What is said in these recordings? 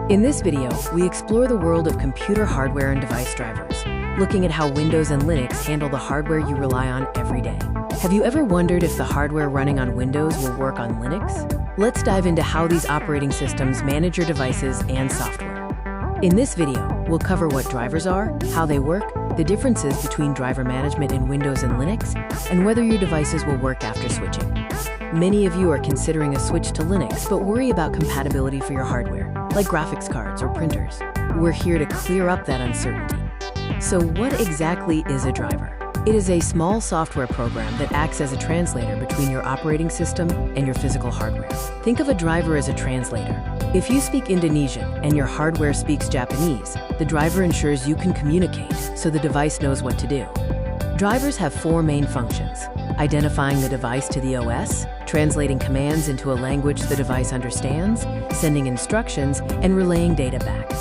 In this video, we explore the world of computer hardware and device drivers, looking at how Windows and Linux handle the hardware you rely on every day. Have you ever wondered if the hardware running on Windows will work on Linux? Let's dive into how these operating systems manage your devices and software. In this video, we'll cover what drivers are, how they work, the differences between driver management in Windows and Linux, and whether your devices will work after switching. Many of you are considering a switch to Linux, but worry about compatibility for your hardware, like graphics cards or printers. We're here to clear up that uncertainty. So what exactly is a driver? It is a small software program that acts as a translator between your operating system and your physical hardware. Think of a driver as a translator. If you speak Indonesian and your hardware speaks Japanese, the driver ensures you can communicate so the device knows what to do. Drivers have four main functions: identifying the device to the OS, translating commands into a language the device understands, sending instructions, and relaying data back.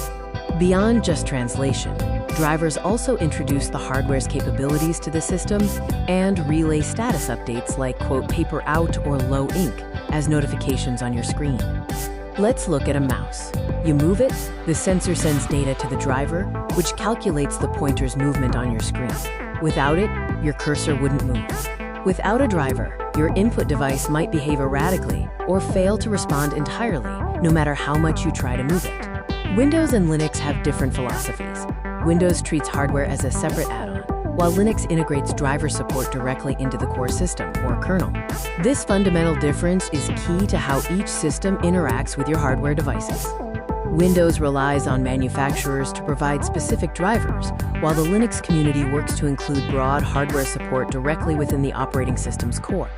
Beyond just translation, drivers also introduce the hardware's capabilities to the system and relay status updates like, quote, paper out or low ink as notifications on your screen. Let's look at a mouse. You move it, the sensor sends data to the driver, which calculates the pointer's movement on your screen. Without it, your cursor wouldn't move. Without a driver, your input device might behave erratically or fail to respond entirely, no matter how much you try to move it. Windows and Linux have different philosophies. Windows treats hardware as a separate add-on, while Linux integrates driver support directly into the core system, or kernel. This fundamental difference is key to how each system interacts with your hardware devices. Windows relies on manufacturers to provide specific drivers, while the Linux community works to include broad hardware support directly within the operating system's core.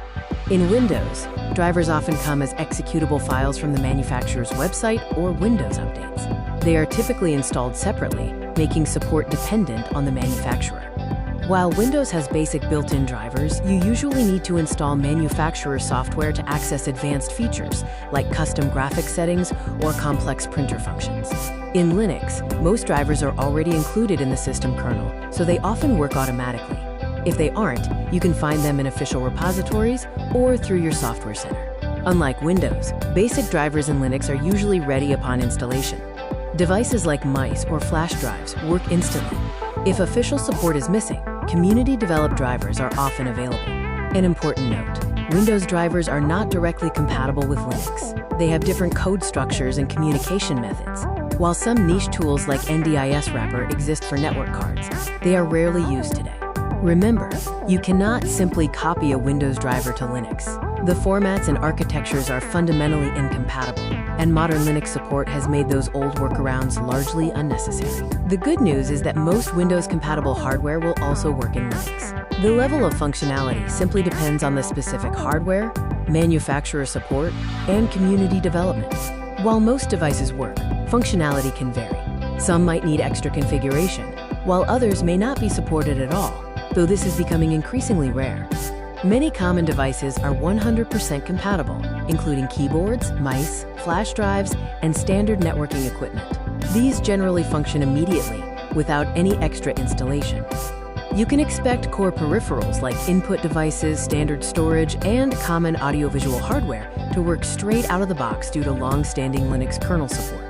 In Windows, drivers often come as executable files from the manufacturer's website or Windows updates. They are typically installed separately, making support dependent on the manufacturer. While Windows has basic built-in drivers, you usually need to install manufacturer software to access advanced features, like custom graphics settings or complex printer functions. In Linux, most drivers are already included in the system kernel, so they often work automatically. If they aren't, you can find them in official repositories or through your software center. Unlike Windows, basic drivers in Linux are usually ready upon installation. Devices like mice or flash drives work instantly. If official support is missing, community-developed drivers are often available. An important note: Windows drivers are not directly compatible with Linux. They have different code structures and communication methods. While some niche tools like NDIS wrapper exist for network cards, they are rarely used today. Remember, you cannot simply copy a Windows driver to Linux. The formats and architectures are fundamentally incompatible, and modern Linux support has made those old workarounds largely unnecessary. The good news is that most Windows-compatible hardware will also work in Linux. The level of functionality simply depends on the specific hardware, manufacturer support, and community development. While most devices work, functionality can vary. Some might need extra configuration, while others may not be supported at all, though this is becoming increasingly rare. Many common devices are 100% compatible, including keyboards, mice, flash drives, and standard networking equipment. These generally function immediately, without any extra installation. You can expect core peripherals like input devices, standard storage, and common audiovisual hardware to work straight out of the box due to long-standing Linux kernel support.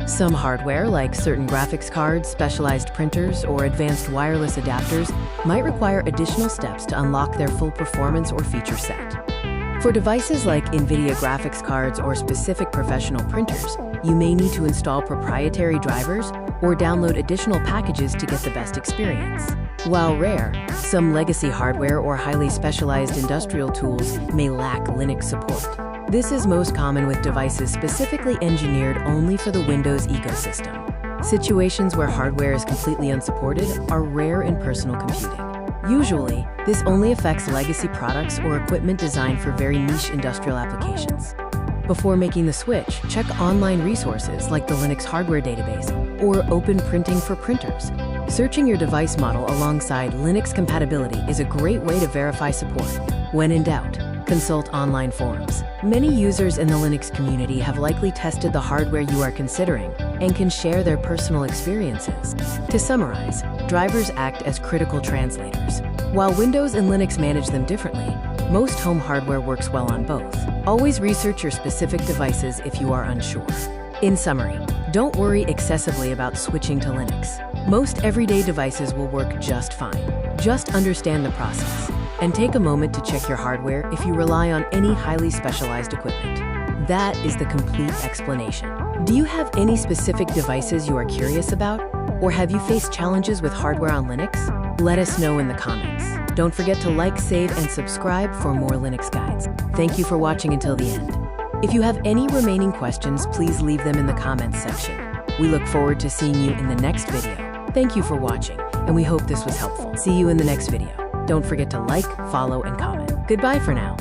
Some hardware, like certain graphics cards, specialized printers, or advanced wireless adapters, might require additional steps to unlock their full performance or feature set. For devices like NVIDIA graphics cards or specific professional printers, you may need to install proprietary drivers or download additional packages to get the best experience. While rare, some legacy hardware or highly specialized industrial tools may lack Linux support. This is most common with devices specifically engineered only for the Windows ecosystem. Situations where hardware is completely unsupported are rare in personal computing. Usually, this only affects legacy products or equipment designed for very niche industrial applications. Before making the switch, check online resources like the Linux Hardware Database or Open Printing for printers. Searching your device model alongside Linux compatibility is a great way to verify support. When in doubt, consult online forums. Many users in the Linux community have likely tested the hardware you are considering and can share their personal experiences. To summarize, drivers act as critical translators. While Windows and Linux manage them differently, most home hardware works well on both. Always research your specific devices if you are unsure. In summary, Don't worry excessively about switching to Linux. Most everyday devices will work just fine. Just understand the process and take a moment to check your hardware if you rely on any highly specialized equipment. That is the complete explanation. Do you have any specific devices you are curious about? Or have you faced challenges with hardware on Linux? Let us know in the comments. Don't forget to like, save, and subscribe for more Linux guides. Thank you for watching until the end. If you have any remaining questions, please leave them in the comments section. We look forward to seeing you in the next video. Thank you for watching, and we hope this was helpful. See you in the next video. Don't forget to like, follow, and comment. Goodbye for now.